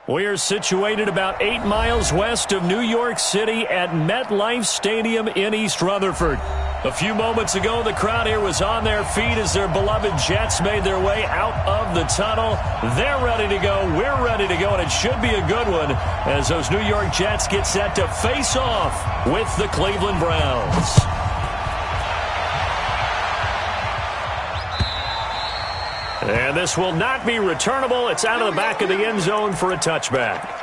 We are situated about 8 miles west of New York City at MetLife Stadium in East Rutherford. A few moments ago, the crowd here was on their feet as their beloved Jets made their way out of the tunnel. They're ready to go. We're ready to go, and it should be a good one as those New York Jets get set to face off with the Cleveland Browns. And this will not be returnable. It's out of the back of the end zone for a touchback.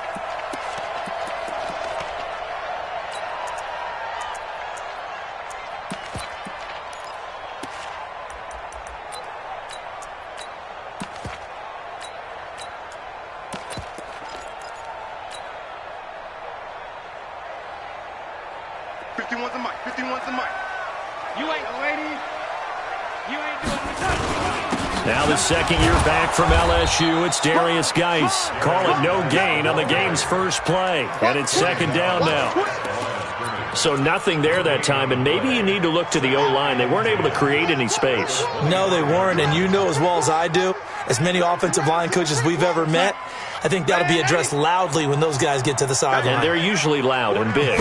Now the second year back from LSU, it's Darius Geis. Call it no gain on the game's first play. And it's second down now. So nothing there that time, and maybe you need to look to the O-line. They weren't able to create any space. No, they weren't, and you know as well as I do, as many offensive line coaches we've ever met, I think that'll be addressed loudly when those guys get to the sideline. And they're usually loud and big.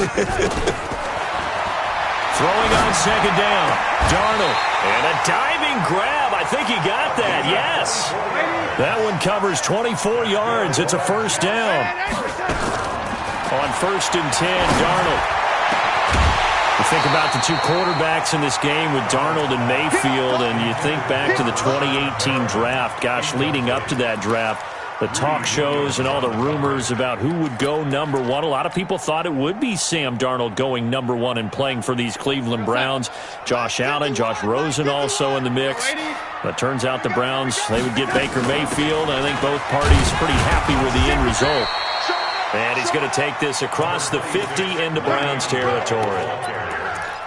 Throwing on second down, Darnold. And a diving grab. I think he got that, yes. That one covers 24 yards. It's a first down. On 1st and 10, Darnold. You think about the two quarterbacks in this game with Darnold and Mayfield, and you think back to the 2018 draft. Gosh, leading up to that draft, the talk shows and all the rumors about who would go number one. A lot of people thought it would be Sam Darnold going number one and playing for these Cleveland Browns. Josh Allen, Josh Rosen also in the mix. But turns out the Browns, they would get Baker Mayfield. And I think both parties pretty happy with the end result. And he's going to take this across the 50 into Browns territory.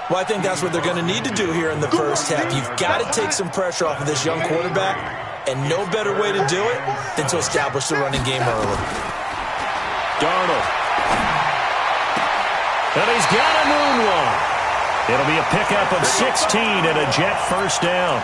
Well, I think that's what they're going to need to do here in the first half. You've got to take some pressure off of this young quarterback. And no better way to do it than to establish the running game early. Darnold. And he's got a moonwalk. It'll be a pickup of 16 and a Jet first down.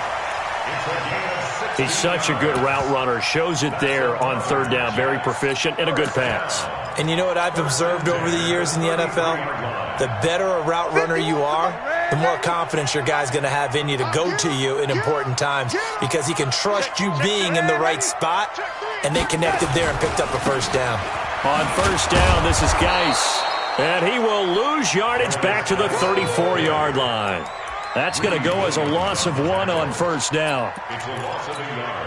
He's such a good route runner. Shows it there on third down. Very proficient and a good pass. And you know what I've observed over the years in the NFL? The better a route runner you are, the more confidence your guy's going to have in you to go to you in important times because he can trust you being in the right spot, and they connected there and picked up a first down. On first down, this is Geis, and he will lose yardage back to the 34-yard line. That's going to go as a loss of 1 on first down.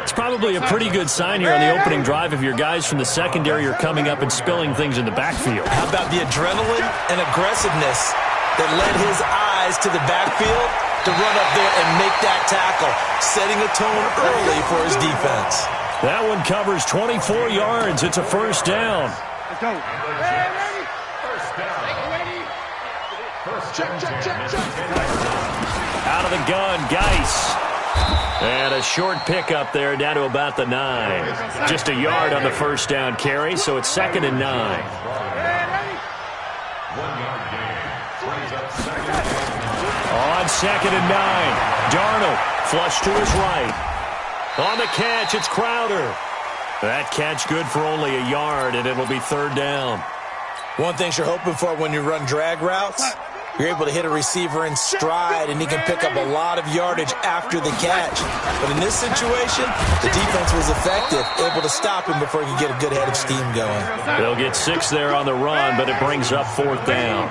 It's probably a pretty good sign here on the opening drive if your guys from the secondary are coming up and spilling things in the backfield. How about the adrenaline and aggressiveness that led his eyes to the backfield to run up there and make that tackle, setting a tone early for his defense. That one covers 24 yards. It's a first down. Let's go. First down. Check. Out of the gun, Geis. And a short pickup there down to about the 9. Just a yard on the first down carry, so it's 2nd and 9. 1 yard gain. On 2nd and 9, Darnold flush to his right. On the catch, it's Crowder. That catch good for only a yard, and it'll be 3rd down. One thing you're hoping for when you run drag routes, you're able to hit a receiver in stride, and he can pick up a lot of yardage after the catch. But in this situation, the defense was effective, able to stop him before he could get a good head of steam going. They'll get 6 there on the run, but it brings up 4th down.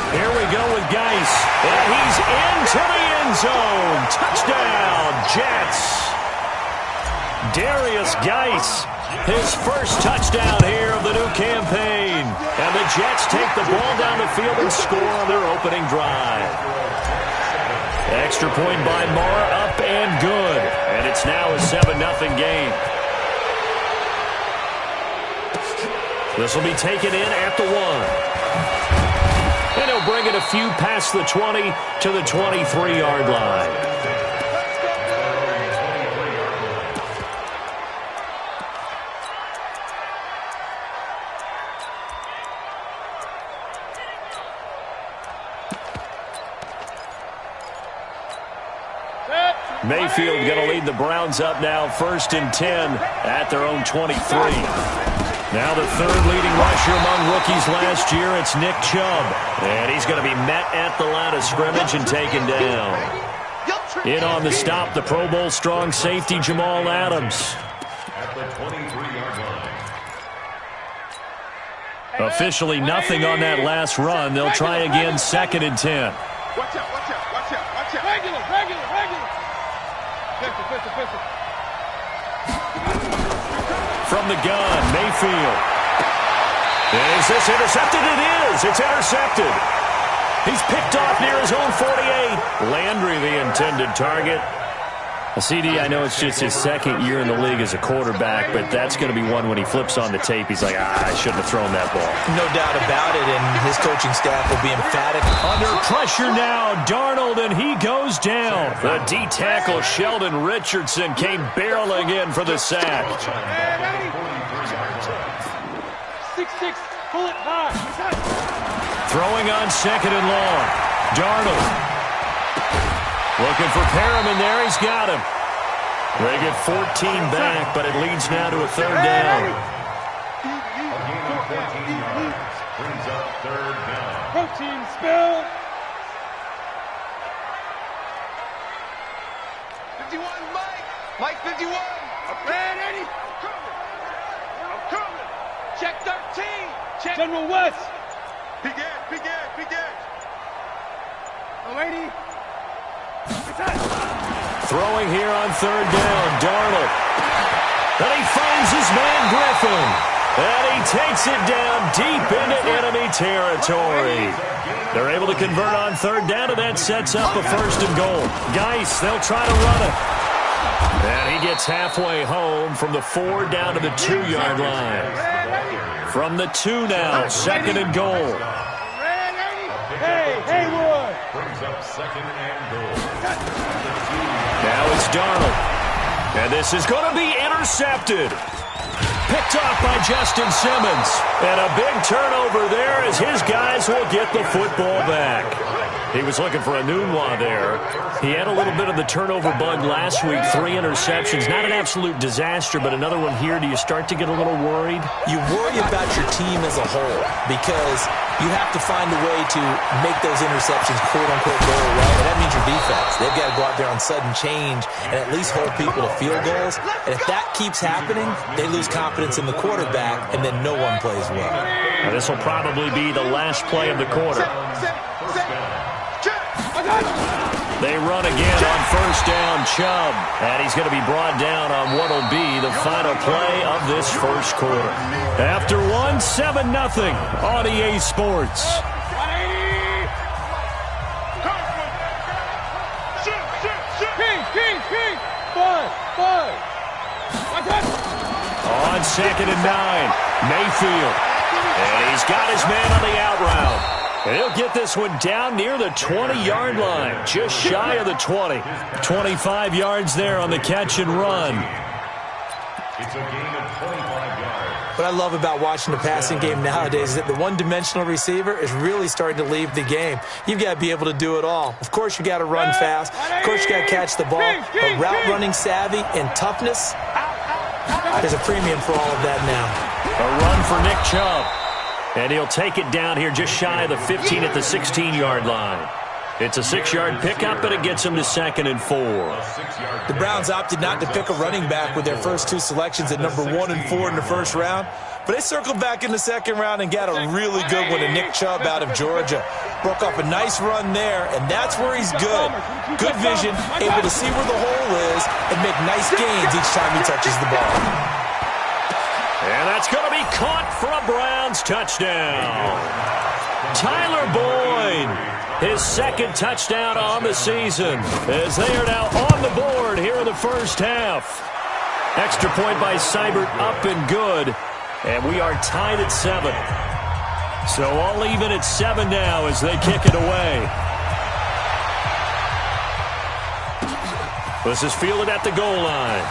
Here we go with Geis, and he's into the end zone. Touchdown, Jets. Darius Geis, his first touchdown here of the new campaign. And the Jets take the ball down the field and score on their opening drive. Extra point by Marr, up and good. And it's now a 7-0 game. This will be taken in at the 1. And he'll bring it a few past the 20 to the 23-yard line. Mayfield going to lead the Browns up now, 1st and 10 at their own 23. Now the third leading rusher among rookies last year, it's Nick Chubb. And he's going to be met at the line of scrimmage and taken down. In on the stop, the Pro Bowl strong safety Jamal Adams. At the 23-yard line. Officially nothing on that last run. They'll try again, 2nd and 10. Watch out, watch out, watch out, watch out. Regular. Pistol. From the gun, Mayfield. Is this intercepted? It is. It's intercepted. He's picked off near his own 48. Landry, the intended target. CD, I know it's just his 2nd year in the league as a quarterback, but that's going to be one when he flips on the tape. He's like, I shouldn't have thrown that ball. No doubt about it, and his coaching staff will be emphatic. Under pressure now, Darnold, and he goes down. The D-tackle, Sheldon Richardson, came barreling in for the sack. 6-6, pull it high. Throwing on 2nd and long. Darnold. Looking for Perriman there. He's got him. They get 14 back, but it leads now to a 3rd down. A gain of 14 yards brings up 3rd down. Protein spill. 51, Mike 51. Ready. I'm coming. Check 13. Check. General West. Begin. Lady. Throwing here on 3rd down, Darnold. And he finds his man Griffin. And he takes it down deep into enemy territory. They're able to convert on 3rd down, and that sets up a 1st and goal. Geis, they'll try to run it. And he gets halfway home from the 4 down to the 2-yard line. From the 2 now, 2nd and goal. Hey, Haywood. Brings up 2nd and goal. Now it's Darnold. And this is going to be intercepted. Picked off by Justin Simmons. And a big turnover there as his guys will get the football back. He was looking for a Nunwa there. He had a little bit of the turnover bug last week. 3 interceptions. Not an absolute disaster, but another one here. Do you start to get a little worried? You worry about your team as a whole because you have to find a way to make those interceptions quote-unquote go away, and that means your defense. They've got to go out there on sudden change and at least hold people to field goals. And if that keeps happening, they lose confidence in the quarterback, and then no one plays well. Now, this will probably be the last play of the quarter. They run again on 1st down, Chubb. And he's going to be brought down on what will be the final play of this 1st quarter. After 7-0 on EA Sports. On 2nd and 9, Mayfield. And he's got his man on the out route. He'll get this one down near the 20-yard line, just shy of the 20. 25 yards there on the catch and run. It's a gain of 25 yards. What I love about watching the passing game nowadays is that the one-dimensional receiver is really starting to leave the game. You've got to be able to do it all. Of course, you got to run fast. Of course, you got to catch the ball. But route running savvy and toughness, there's a premium for all of that now. A run for Nick Chubb. And he'll take it down here just shy of the 15 at the 16-yard line. It's a 6-yard pickup, but it gets him to 2nd and 4. The Browns opted not to pick a running back with their first 2 selections at number 1 and 4 in the 1st round. But they circled back in the 2nd round and got a really good one to Nick Chubb out of Georgia. Broke off a nice run there, and that's where he's good. Good vision, able to see where the hole is, and make nice gains each time he touches the ball. And that's going to be caught for a Browns touchdown. Tyler Boyd, his 2nd touchdown on the season, as they are now on the board here in the 1st half. Extra point by Seibert, up and good. And we are tied at 7. So all even at 7 now as they kick it away. This is fielded at the goal line.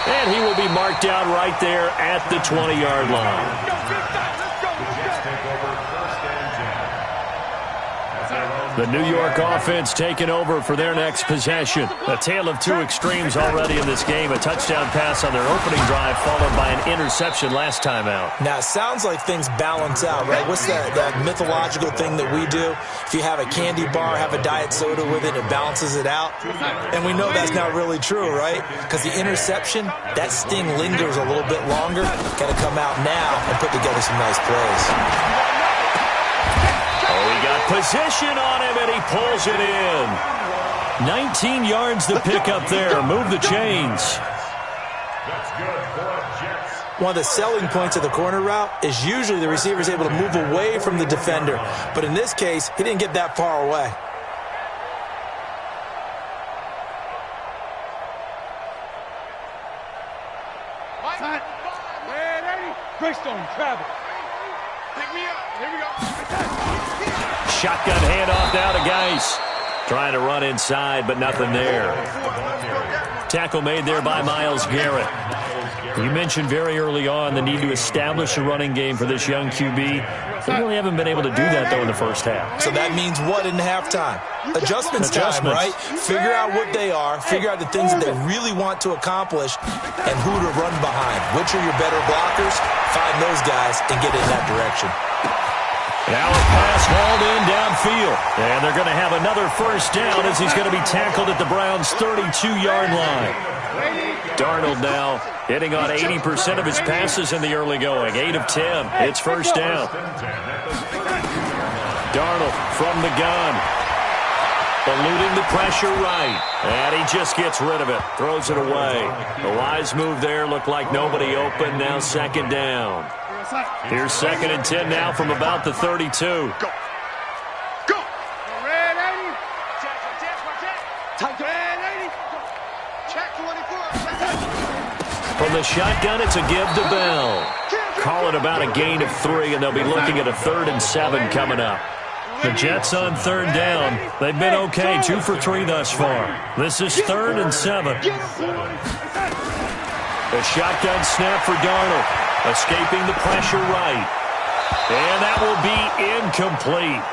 And he will be marked down right there at the 20-yard line. The Jets take over 1st and 10. At their own The New York offense taking over for their next possession. A tale of two extremes already in this game. A touchdown pass on their opening drive followed by an interception last time out. Now, it sounds like things balance out, right? What's that mythological thing that we do? If you have a candy bar, have a diet soda with it, it balances it out. And we know that's not really true, right? Because the interception, that sting lingers a little bit longer. Got to come out now and put together some nice plays. Oh, he got position on him, and he pulls it in. 19 yards to pick up there. Move the chains. That's good for Jets. One of the selling points of the corner route is usually the receiver is able to move away from the defender. But in this case, he didn't get that far away. Greystone, travel. Pick me up. Here we go. Shotgun handoff now to Geis. Trying to run inside, but nothing there. Tackle made there by Myles Garrett. You mentioned very early on the need to establish a running game for this young QB. They really haven't been able to do that, though, in the first half. So that means what in halftime? Adjustments time, right? Figure out what they are, figure out the things that they really want to accomplish, and who to run behind. Which are your better blockers? Find those guys and get in that direction. Now a pass hauled in downfield. And they're going to have another first down as he's going to be tackled at the Browns' 32-yard line. Darnold now hitting on 80% of his passes in the early going. 8 of 10. It's first down. Darnold from the gun. Eluding the pressure right. And he just gets rid of it. Throws it away. The wise move there. Looked like nobody open. Now second down. Here's 2nd and 10 now from about the 32. Go. Go. Red 80. Check. Red 80. Check 24. From the shotgun, it's a give to Bell. Call it about a gain of 3, and they'll be looking at a 3rd and 7 coming up. The Jets on 3rd down. They've been okay, 2 for 3 thus far. This is 3rd and 7. The shotgun snap for Darnold. Escaping the pressure right. And that will be incomplete.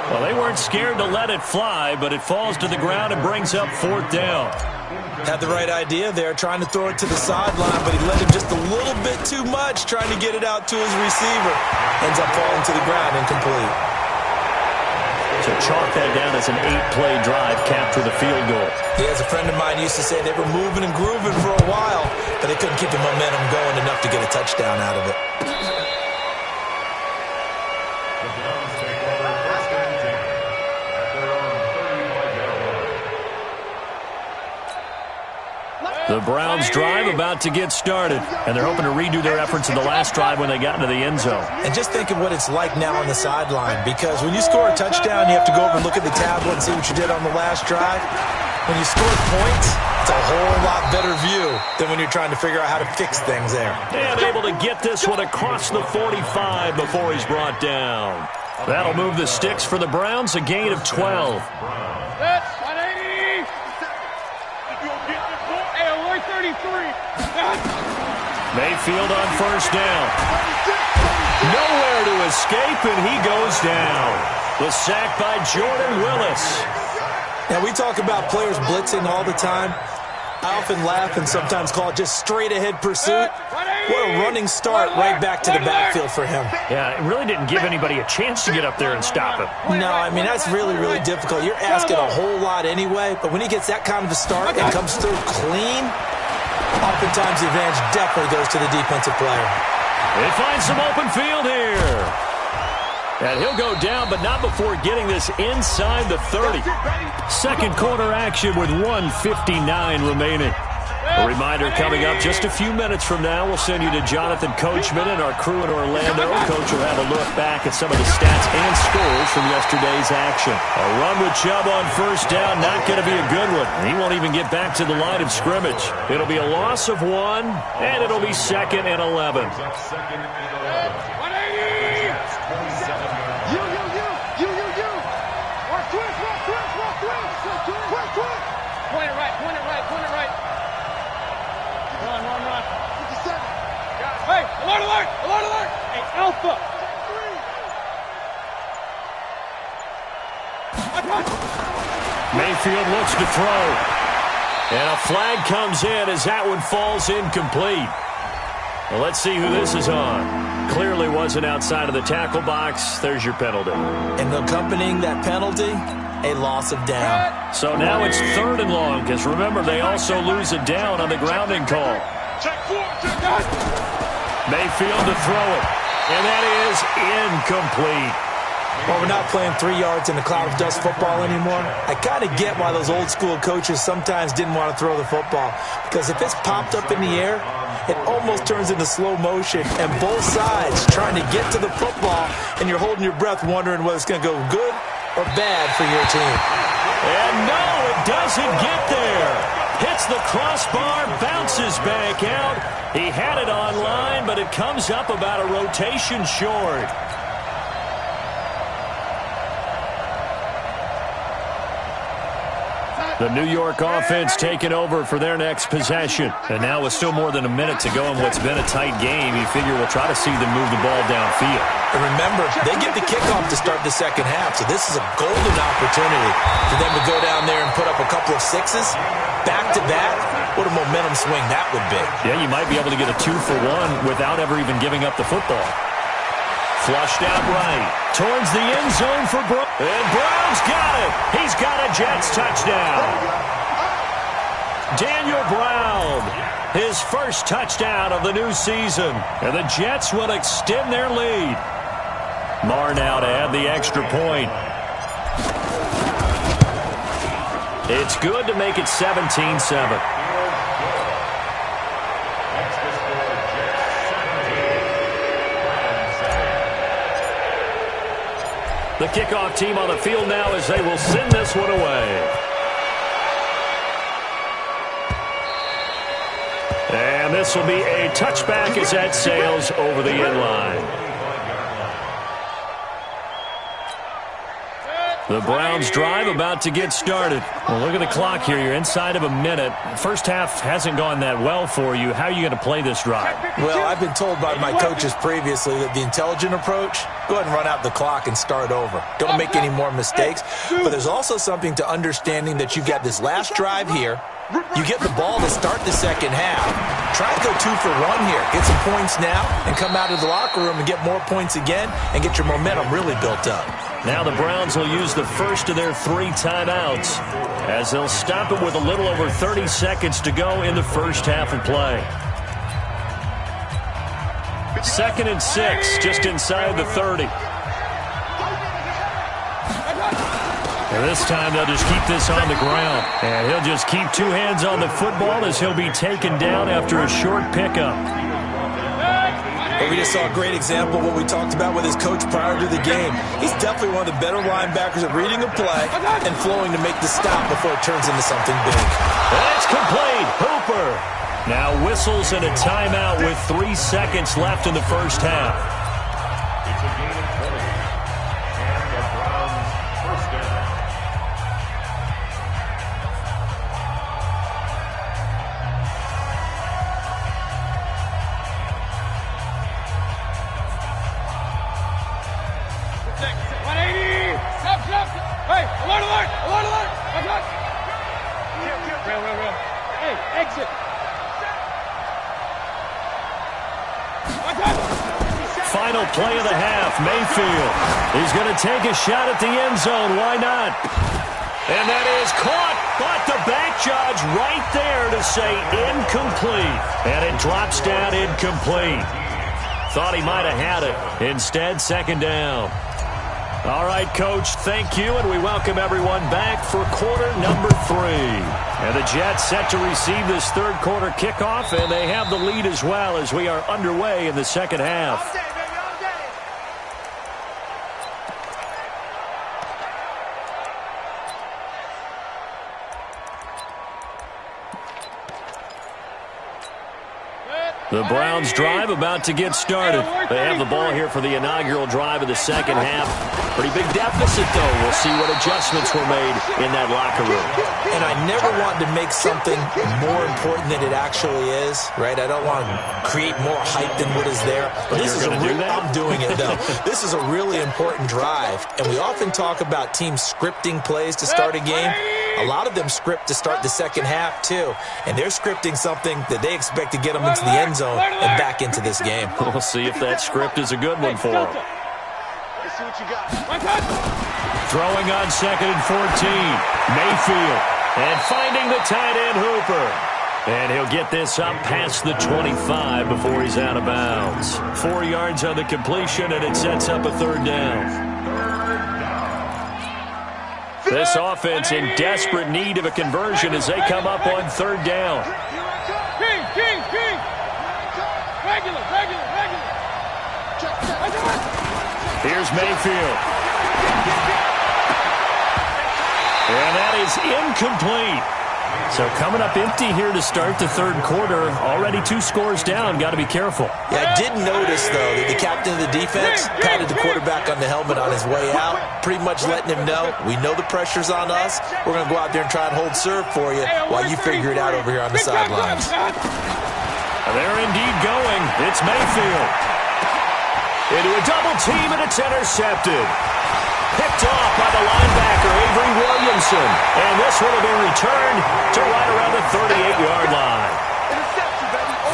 Well, they weren't scared to let it fly, but it falls to the ground and brings up 4th down. Had the right idea there, trying to throw it to the sideline, but he let him just a little bit too much, trying to get it out to his receiver. Ends up falling to the ground, incomplete. So chalk that down as an 8-play drive, capped with a field goal. Yeah, as a friend of mine used to say, they were moving and grooving for a while, but they couldn't keep the momentum going enough to get a touchdown out of it. The Browns take over 1st and 10 at their own 35-yard line. The Browns drive about to get started, and they're hoping to redo their efforts in the last drive when they got into the end zone. And just think of what it's like now on the sideline, because when you score a touchdown, you have to go over and look at the tablet and see what you did on the last drive. When you score points, it's a whole lot better view than when you're trying to figure out how to fix things there. And able to get this one across the 45 before he's brought down. That'll move the sticks for the Browns, a gain of 12. That's 180. Hey, alert 33. Mayfield on 1st down. Nowhere to escape, and he goes down. The sack by Jordan Willis. Now, we talk about players blitzing all the time. I often laugh and sometimes call it just straight-ahead pursuit. What a running start right back to the backfield for him. Yeah, it really didn't give anybody a chance to get up there and stop him. No, I mean, that's really, really difficult. You're asking a whole lot anyway, but when he gets that kind of a start and comes through clean, oftentimes the advantage definitely goes to the defensive player. They find some open field here. And he'll go down, but not before getting this inside the 30. Second quarter action with 1:59 remaining. A reminder coming up just a few minutes from now. We'll send you to Jonathan Coachman and our crew in Orlando. Coach will have a look back at some of the stats and scores from yesterday's action. A run with Chubb on 1st down, not going to be a good one. He won't even get back to the line of scrimmage. It'll be a loss of 1, and it'll be 2nd and 11. 2nd and 11. 180. You. Point it right. Run. 57. Hey, alert. Hey, Alpha. Mayfield looks to throw. And a flag comes in as that one falls incomplete. Well, let's see who this is on. Clearly wasn't outside of the tackle box. There's your penalty. And accompanying that penalty, a loss of down. So now it's 3rd and long, because remember, they also lose a down on the grounding call. Mayfield to throw it. And that is incomplete. Well, we're not playing 3 yards in a cloud of dust football anymore. I kind of get why those old school coaches sometimes didn't want to throw the football. Because if it's popped up in the air, it almost turns into slow motion. And both sides trying to get to the football, and you're holding your breath wondering whether it's going to go good or bad for your team. And no, it doesn't get there. Hits the crossbar, bounces back out. He had it on line, but it comes up about a rotation short. The New York offense taking over for their next possession. And now with still more than a minute to go in what's been a tight game, you figure we'll try to see them move the ball downfield. And remember, they get the kickoff to start the second half, so this is a golden opportunity for them to go down there and put up a couple of sixes back-to-back. What a momentum swing that would be. Yeah, you might be able to get a 2-for-1 without ever even giving up the football. Flushed out right. Towards the end zone for Brown. And Brown's got it. He's got a Jets touchdown. Daniel Brown, his first touchdown of the new season. And the Jets will extend their lead. Marr now to add the extra point. It's good to make it 17-7. The kickoff team on the field now as they will send this one away. And this will be a touchback as that sails over the end line. The Browns drive about to get started. Well, look at the clock here. You're inside of a minute. First half hasn't gone that well for you. How are you going to play this drive? Well, I've been told by my coaches previously that the intelligent approach, go ahead and run out the clock and start over. Don't make any more mistakes. But there's also something to understanding that you've got this last drive here. You get the ball to start the second half. Try to go 2 for 1 here. Get some points now and come out of the locker room and get more points again and get your momentum really built up. Now the Browns will use the first of their 3 timeouts as they'll stop it with a little over 30 seconds to go in the first half of play. 2nd and 6, just inside the 30. And this time they'll just keep this on the ground. And he'll just keep 2 hands on the football as he'll be taken down after a short pickup. But we just saw a great example of what we talked about with his coach prior to the game. He's definitely one of the better linebackers at reading a play and flowing to make the stop before it turns into something big. That's complete. Hooper now whistles in a timeout with 3 seconds left in the first half. It's a gain of 20. And the Browns first down. Hey, alert, alert, alert, alert. Watch out. Real. Hey, exit. Watch out. Final play of the half, Mayfield. He's going to take a shot at the end zone. Why not? And that is caught, but the back judge right there to say incomplete. And it drops down incomplete. Thought he might have had it. Instead, 2nd down. All right, Coach, thank you, and we welcome everyone back for quarter number 3. And the Jets set to receive this 3rd quarter kickoff, and they have the lead as well as we are underway in the second half. The Browns drive about to get started. They have the ball here for the inaugural drive of the second half. Pretty big deficit, though. We'll see what adjustments were made in that locker room. And I never want to make something more important than it actually is, right? I don't want to create more hype than what is there. But this is I'm doing it, though. This is a really important drive. And we often talk about teams scripting plays to start a game. A lot of them script to start the second half, too. And they're scripting something that they expect to get them into the end zone and back into this game. We'll see if that script is a good one for them. Let's see what you got. Throwing on 2nd and 14. Mayfield. And finding the tight end Hooper. And he'll get this up past the 25 before he's out of bounds. 4 yards on the completion, and it sets up a third down. This offense in desperate need of a conversion as they come up on third down. King. Regular. Here's Mayfield. And that is incomplete. So coming up empty here to start the third quarter. Already 2 scores down. Got to be careful. Yeah, I did notice, though, that the captain of the defense patted the quarterback on the helmet on his way out, pretty much letting him know, we know the pressure's on us. We're going to go out there and try and hold serve for you while you figure it out over here on the sidelines. They're indeed going. It's Mayfield. Into a double team, and it's intercepted. Picked off by the linebacker, Avery Williamson. And this one will be returned to right around the 38-yard line.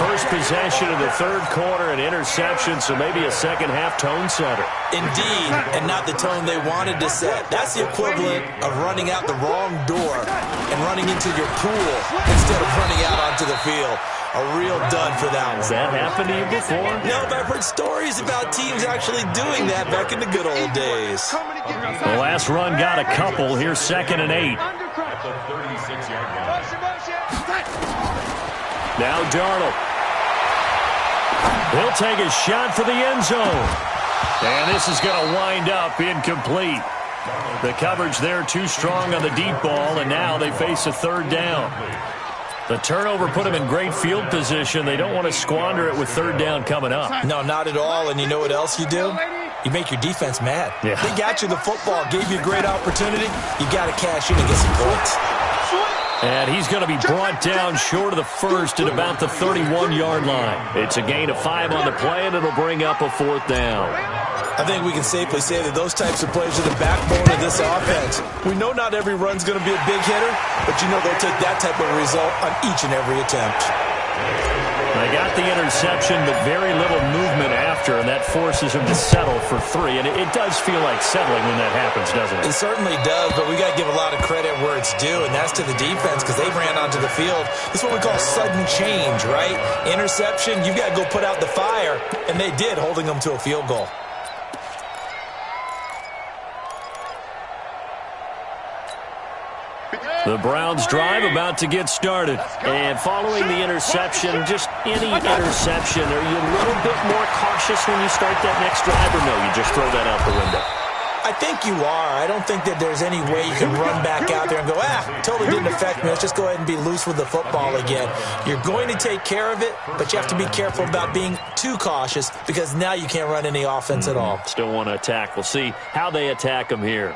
First possession of the third quarter, an interception, so maybe a second-half tone setter. Indeed, and not the tone they wanted to set. That's the equivalent of running out the wrong door and running into your pool instead of running out onto the field. A real dud for that one. Has that happened to you before? No, but I've heard stories about teams actually doing that back in the good old days. The last run got a couple. Here's 2nd and 8. Now Darnold. He'll take a shot for the end zone. And this is going to wind up incomplete. The coverage there too strong on the deep ball, and now they face a third down. The turnover put them in great field position. They don't want to squander it with third down coming up. No, not at all. And you know what else you do? You make your defense mad. Yeah. They got you the football, gave you a great opportunity. You got to cash in and get some points. And he's going to be brought down short of the first at about the 31-yard line. It's a gain of 5 on the play, and it'll bring up a fourth down. I think we can safely say that those types of plays are the backbone of this offense. We know not every run's going to be a big hitter, but you know they'll take that type of result on each and every attempt. They got the interception, but very little movement after, and that forces him to settle for 3. And it does feel like settling when that happens, doesn't it? It certainly does, but we got to give a lot of credit where it's due, and that's to the defense because they ran onto the field. This is what we call sudden change, right? Interception, you've got to go put out the fire, and they did, holding them to a field goal. The Browns drive about to get started. And following the interception, just any interception, are you a little bit more cautious when you start that next drive, or no, you just throw that out the window? I think you are. I don't think that there's any way you can run back out there and go, totally didn't affect me. Let's just go ahead and be loose with the football again. You're going to take care of it, but you have to be careful about being too cautious because now you can't run any offense at all. Still want to attack. We'll see how they attack them here.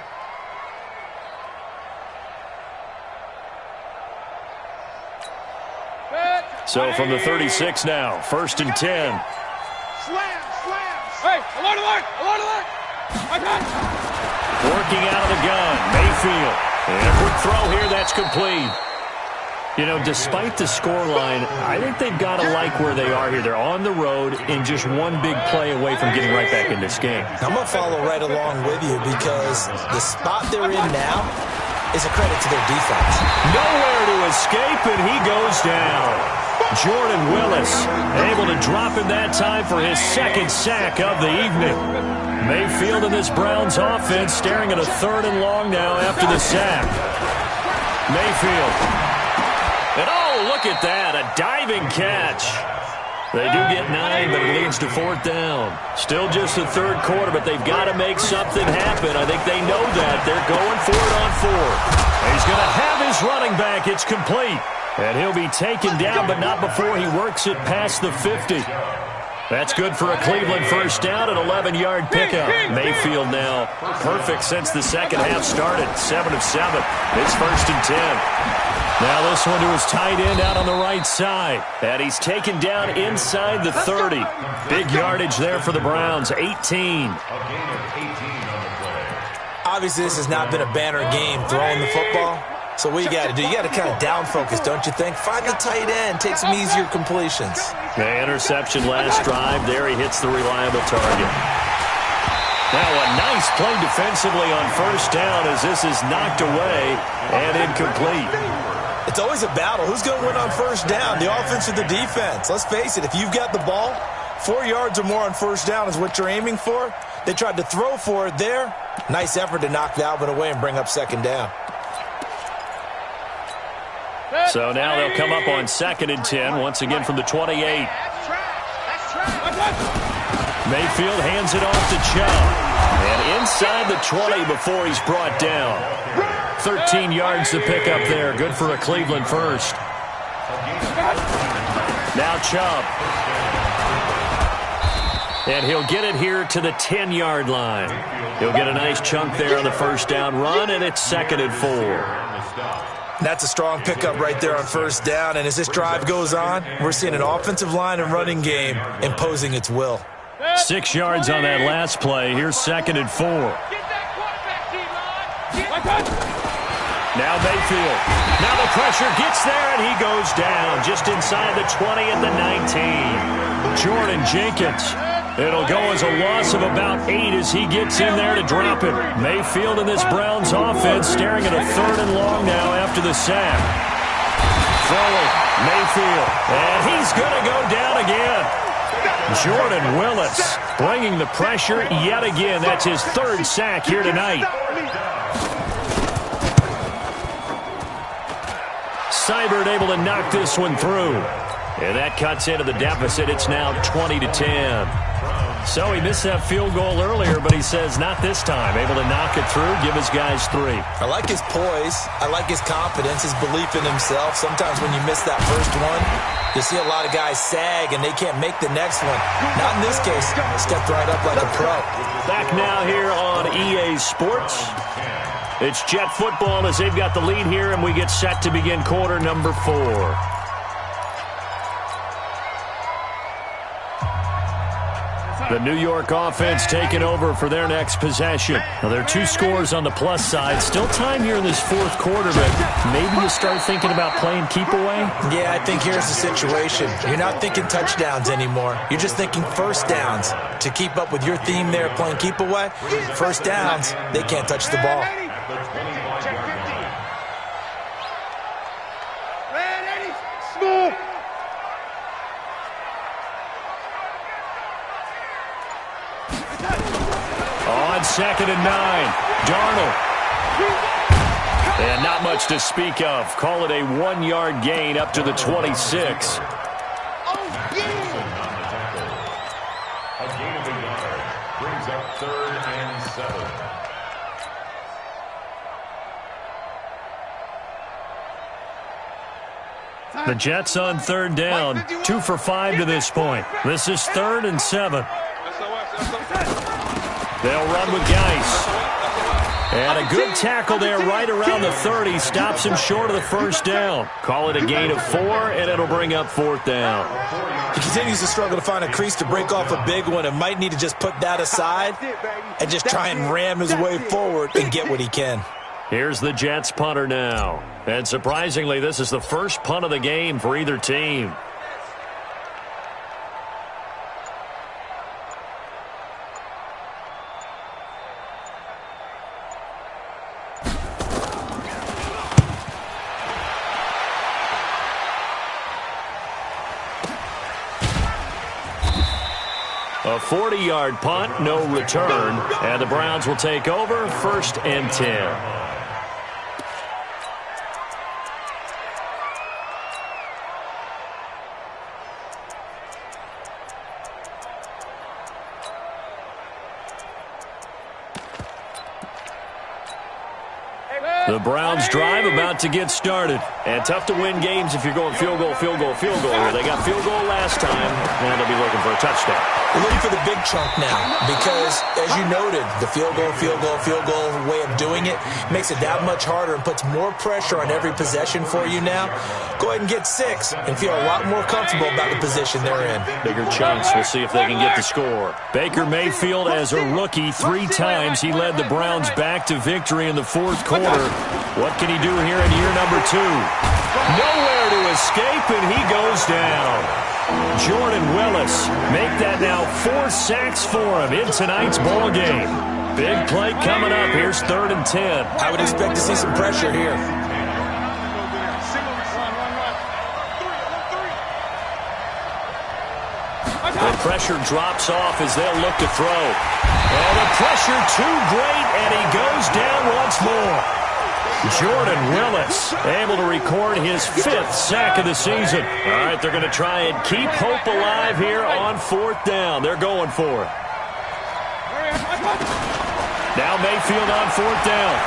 So from the 36 now, 1st and 10. Slam. Hey, alert. Working out of the gun, Mayfield. And a quick throw here, that's complete. You know, despite the scoreline, I think they've got to like where they are here. They're on the road and just one big play away from getting right back in this game. I'm going to follow right along with you because the spot they're in now is a credit to their defense. Nowhere to escape, and he goes down. Jordan Willis able to drop him that time for his 2nd sack of the evening. Mayfield and this Browns offense staring at a 3rd and long now after the sack. Mayfield. And oh, look at that, a diving catch. They do get 9, but it leads to 4th down. Still just the third quarter, but they've got to make something happen. I think they know that. They're going for it on 4th. He's going to have his running back. It's complete. And he'll be taken down, but not before he works it past the 50. That's good for a Cleveland first down, an 11-yard pickup. Mayfield now perfect since the second half started. 7 of 7. It's 1st and 10. Now this one to his tight end out on the right side. And he's taken down inside the 30. Big yardage there for the Browns, 18. A gain of 18 on the play. Obviously, this has not been a banner game throwing the football. So what you got to do, you got to kind of down focus, don't you think? Find the tight end, take some easier completions. The interception last drive. There he hits the reliable target. Now a nice play defensively on first down as this is knocked away and incomplete. It's always a battle. Who's going to win on first down, the offense or the defense? Let's face it, if you've got the ball, 4 yards or more on first down is what you're aiming for. They tried to throw for it there. Nice effort to knock Dalvin away and bring up second down. So now they'll come up on 2nd and 10, once again from the 28. Mayfield hands it off to Chubb. And inside the 20 before he's brought down. 13 yards to pick up there. Good for a Cleveland first. Now Chubb. And he'll get it here to the 10-yard line. He'll get a nice chunk there on the first down run, and it's 2nd and 4. That's a strong pickup right there on first down. And as this drive goes on, we're seeing an offensive line and running game imposing its will. 6 yards on that last play. Here's 2nd and 4. Now Mayfield. Now the pressure gets there, and he goes down just inside the 20 at the 19. Jordan Jenkins. It'll go as a loss of about 8 as he gets in there to drop it. Mayfield and this Browns offense staring at a 3rd and long now after the sack. Throwing Mayfield, and he's going to go down again. Jordan Willis bringing the pressure yet again. That's his 3rd sack here tonight. Seibert able to knock this one through. And that cuts into the deficit. It's now 20-10. So he missed that field goal earlier, but he says not this time. Able to knock it through, give his guys 3. I like his poise. I like his confidence, his belief in himself. Sometimes when you miss that first one, you see a lot of guys sag and they can't make the next one. Not in this case. Stepped right up like a pro. Back now here on EA Sports. It's Jet football as they've got the lead here, and we get set to begin quarter number 4. The New York offense taking over for their next possession. Now, there are 2 scores on the plus side. Still time here in this 4th quarter, but maybe you start thinking about playing keep away? Yeah, I think here's the situation. You're not thinking touchdowns anymore. You're just thinking first downs. To keep up with your theme there, playing keep away, first downs, they can't touch the ball. On 2nd and 9, Darnold. And not much to speak of. Call it a 1-yard gain up to the 26. A gain of a yard brings up 3rd and 7. The Jets on 3rd down, 2 for 5 to this point. This is 3rd and 7. They'll run with Geis. And a good tackle there right around the 30. Stops him short of the first down. Call it a gain of 4, and it'll bring up 4th down. He continues to struggle to find a crease to break off a big one and might need to just put that aside and just try and ram his way forward and get what he can. Here's the Jets punter now. And surprisingly, this is the first punt of the game for either team. A 40-yard punt, no return, and the Browns will take over 1st and 10. The The Browns drive about to get started. And tough to win games if you're going field goal, field goal, field goal. They got field goal last time, and they'll be looking for a touchdown. We're looking for the big chunk now because, as you noted, the field goal way of doing it makes it that much harder and puts more pressure on every possession for you now. Go ahead and get 6 and feel a lot more comfortable about the position they're in. Bigger chunks. We'll see if they can get the score. Baker Mayfield, as a rookie, 3 times he led the Browns back to victory in the fourth quarter. What can he do here in year number 2? Nowhere to escape, and he goes down. Jordan Willis make that now 4 sacks for him in tonight's ball game. Big play coming up. Here's 3rd and 10. I would expect to see some pressure here. The pressure drops off as they'll look to throw. And the pressure too great, and he goes down once more. Jordan Willis able to record his 5th sack of the season. All right, they're going to try and keep hope alive here on 4th down. They're going for it. Now Mayfield on 4th down.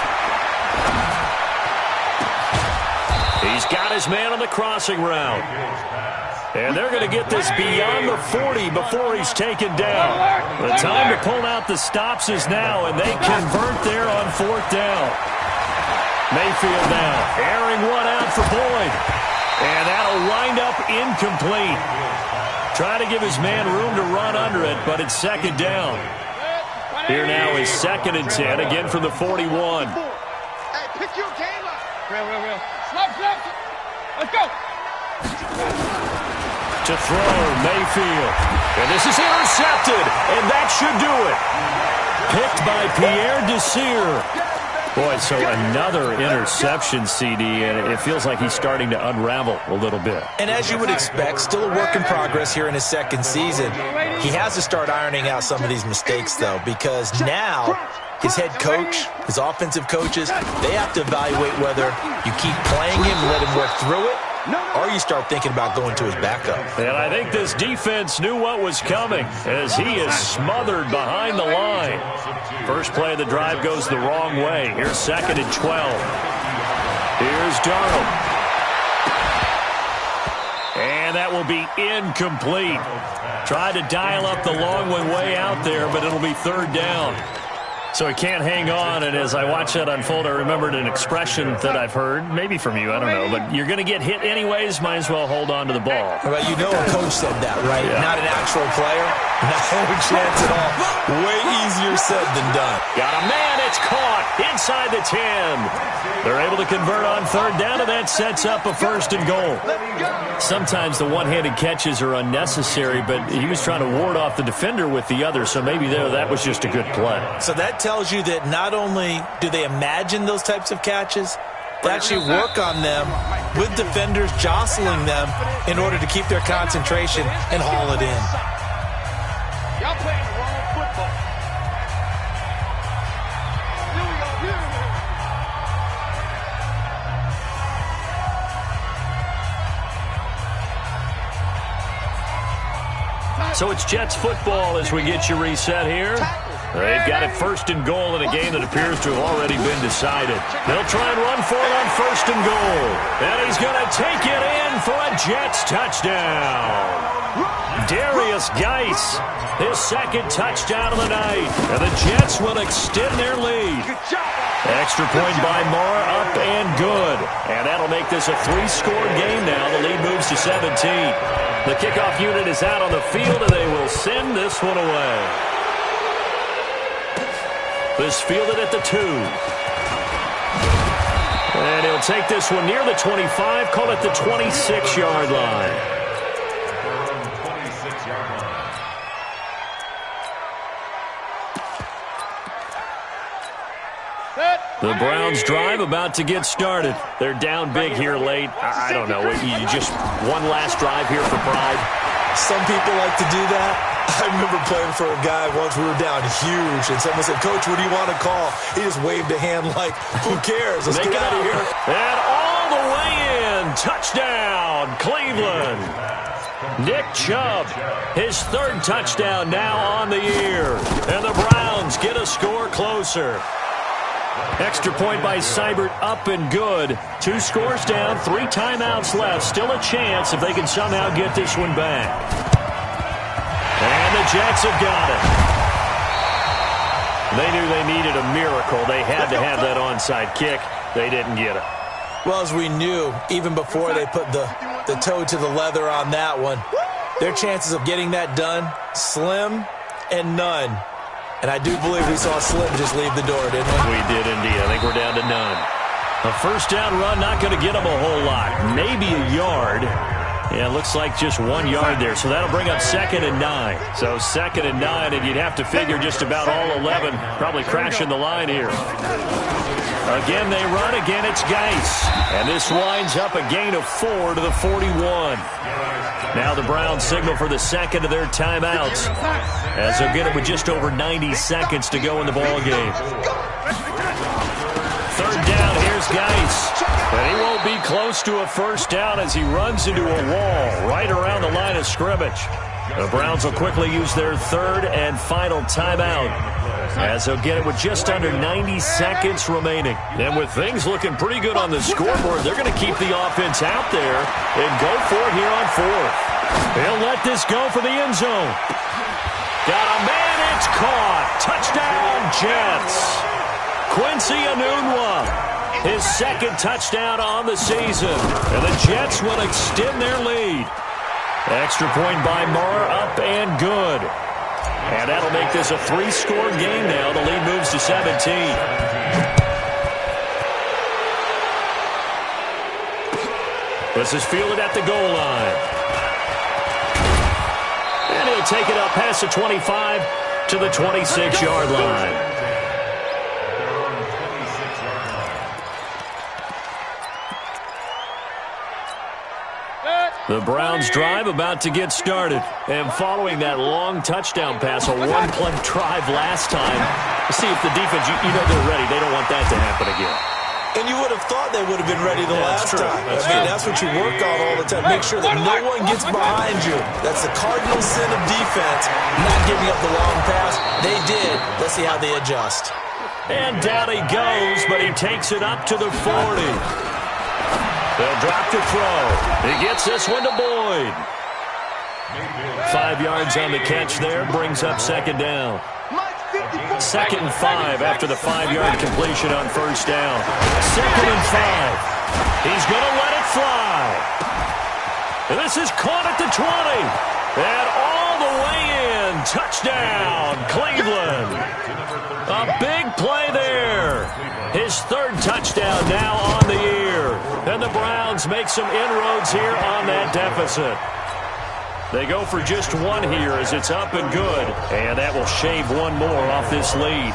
He's got his man on the crossing route. And they're going to get this beyond the 40 before he's taken down. The time to pull out the stops is now, and they convert there on 4th down. Mayfield now airing one out for Boyd. And that'll wind up incomplete. Try to give his man room to run under it, but it's 2nd down. Here now is 2nd and 10, again from the 41. Hey, pick your game up. Real. Snap. Let's go. To throw, Mayfield. And this is intercepted, and that should do it. Picked by Pierre Desir. Boy, so another interception, CD, and it feels like he's starting to unravel a little bit. And as you would expect, still a work in progress here in his 2nd season. He has to start ironing out some of these mistakes, though, because now his head coach, his offensive coaches, they have to evaluate whether you keep playing him and let him work through it, or you start thinking about going to his backup. And I think this defense knew what was coming as he is smothered behind the line. First play of the drive goes the wrong way. Here's 2nd and 12. Here's Darnold. And that will be incomplete. Tried to dial up the long one way out there, but it'll be 3rd down. So he can't hang on, and as I watch that unfold, I remembered an expression that I've heard, maybe from you, I don't know, but you're going to get hit anyways, might as well hold on to the ball. Well, you know a coach said that, right? Yeah. Not an actual player. No chance at all. Way easier said than done. Got a man, it's caught inside the 10. They're able to convert on 3rd down, and that sets up a 1st and goal. Sometimes the one-handed catches are unnecessary, but he was trying to ward off the defender with the other, so maybe that was just a good play. So that tells you that not only do they imagine those types of catches, they actually work on them with defenders jostling them in order to keep their concentration and haul it in. Y'all playing the wrong football. Here we go. So it's Jets football as we get you reset here. They've got it 1st and goal in a game that appears to have already been decided. They'll try and run for it on 1st and goal. And he's going to take it in for a Jets touchdown. Darius Geis, his 2nd touchdown of the night. And the Jets will extend their lead. Extra point by Mara, up and good. And that'll make this a 3-score game now. The lead moves to 17. The kickoff unit is out on the field, and they will send this one away. This fielded at the 2. And he'll take this one near the 25, call it the 26-yard line. The Browns drive about to get started. They're down big here late. I don't know. You just one last drive here for pride. Some people like to do that. I remember playing for a guy once. We were down huge, and someone said, "Coach, what do you want to call?" He just waved a hand like, "Who cares? Let's get out of here." And all the way in. Touchdown, Cleveland. Nick Chubb, his 3rd touchdown now on the year. And the Browns get a score closer. Extra point by Seibert, up and good. 2 scores down, 3 timeouts left. Still a chance if they can somehow get this one back. And the Jets have got it. They knew they needed a miracle. They had to have that onside kick. They didn't get it. Well, as we knew, even before they put the toe to the leather on that one, their chances of getting that done, slim and none. And I do believe we saw Slim just leave the door, didn't we? We did indeed. I think we're down to none. A first down run, not going to get them a whole lot. Maybe a yard. Yeah, it looks like just 1 yard there. So that'll bring up 2nd and 9. So 2nd and 9, and you'd have to figure just about all 11 probably crashing the line here. Again, they run. Again, it's Geis. And this winds up a gain of 4 to the 41. Now the Browns signal for the second of their timeouts as they'll get it with just over 90 seconds to go in the ballgame. 3rd down, here's Geis. And he won't be close to a first down as he runs into a wall right around the line of scrimmage. The Browns will quickly use their 3rd and final timeout as they'll get it with just under 90 seconds remaining. And with things looking pretty good on the scoreboard, they're going to keep the offense out there and go for it here on 4th. They'll let this go for the end zone. Got a man, it's caught. Touchdown, Jets. Quincy Enunwa, his 2nd touchdown on the season. And the Jets will extend their lead. Extra point by Moore, up and good. And that'll make this a 3-score game now. The lead moves to 17. This is fielded at the goal line. And he'll take it up past the 25 to the 26-yard line. The Browns drive about to get started. And following that long touchdown pass, a 1-play drive last time, see if the defense, you know they're ready. They don't want that to happen again. And you would have thought they would have been ready the last time. That's what you work on all the time. Make sure that no one gets behind you. That's the cardinal sin of defense, not giving up the long pass. They did. Let's see how they adjust. And down he goes, but he takes it up to the 40. They'll drop to throw. He gets this one to Boyd. 5 yards on the catch there, brings up 2nd down. 2nd and 5 after the 5-yard completion on first down. 2nd and 5. He's going to let it fly. And this is caught at the 20. And all the way in. Touchdown, Cleveland. A big play there. His 3rd touchdown now on the year. And the Browns make some inroads here on that deficit. They go for just 1 here as it's up and good. And that will shave 1 more off this lead.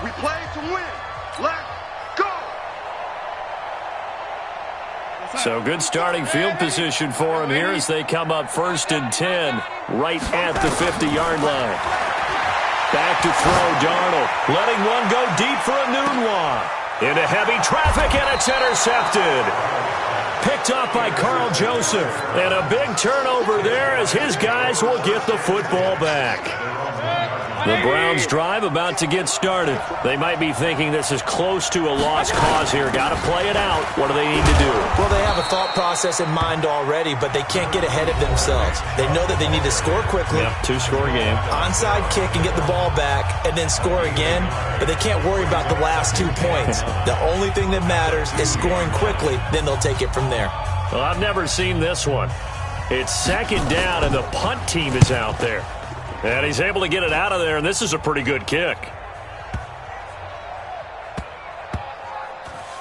We play to win. Let's go. So good starting field position for them here as they come up 1st and 10 right at the 50-yard line. Back to throw, Darnold. Letting one go deep for Enunwa. Into heavy traffic, and it's intercepted. Picked up by Carl Joseph. And a big turnover there as his guys will get the football back. The Browns drive about to get started. They might be thinking this is close to a lost cause here. Got to play it out. What do they need to do? Well, they have a thought process in mind already, but they can't get ahead of themselves. They know that they need to score quickly. Yep, 2-score game. Onside kick and get the ball back and then score again, but they can't worry about the last 2 points. The only thing that matters is scoring quickly, then they'll take it from there. Well, I've never seen this one. It's 2nd down, and the punt team is out there. And he's able to get it out of there, and this is a pretty good kick.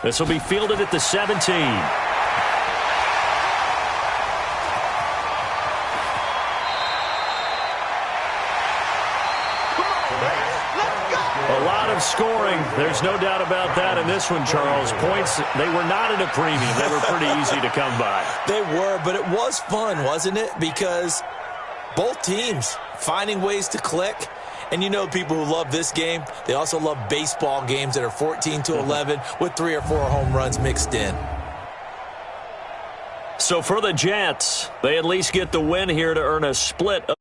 This will be fielded at the 17. A lot of scoring. There's no doubt about that in this one, Charles. Points, they were not at a premium. They were pretty easy to come by. They were, but it was fun, wasn't it? Because both teams finding ways to click. And you know people who love this game, they also love baseball games that are 14-11 with 3 or 4 home runs mixed in. So for the Jets, they at least get the win here to earn a split of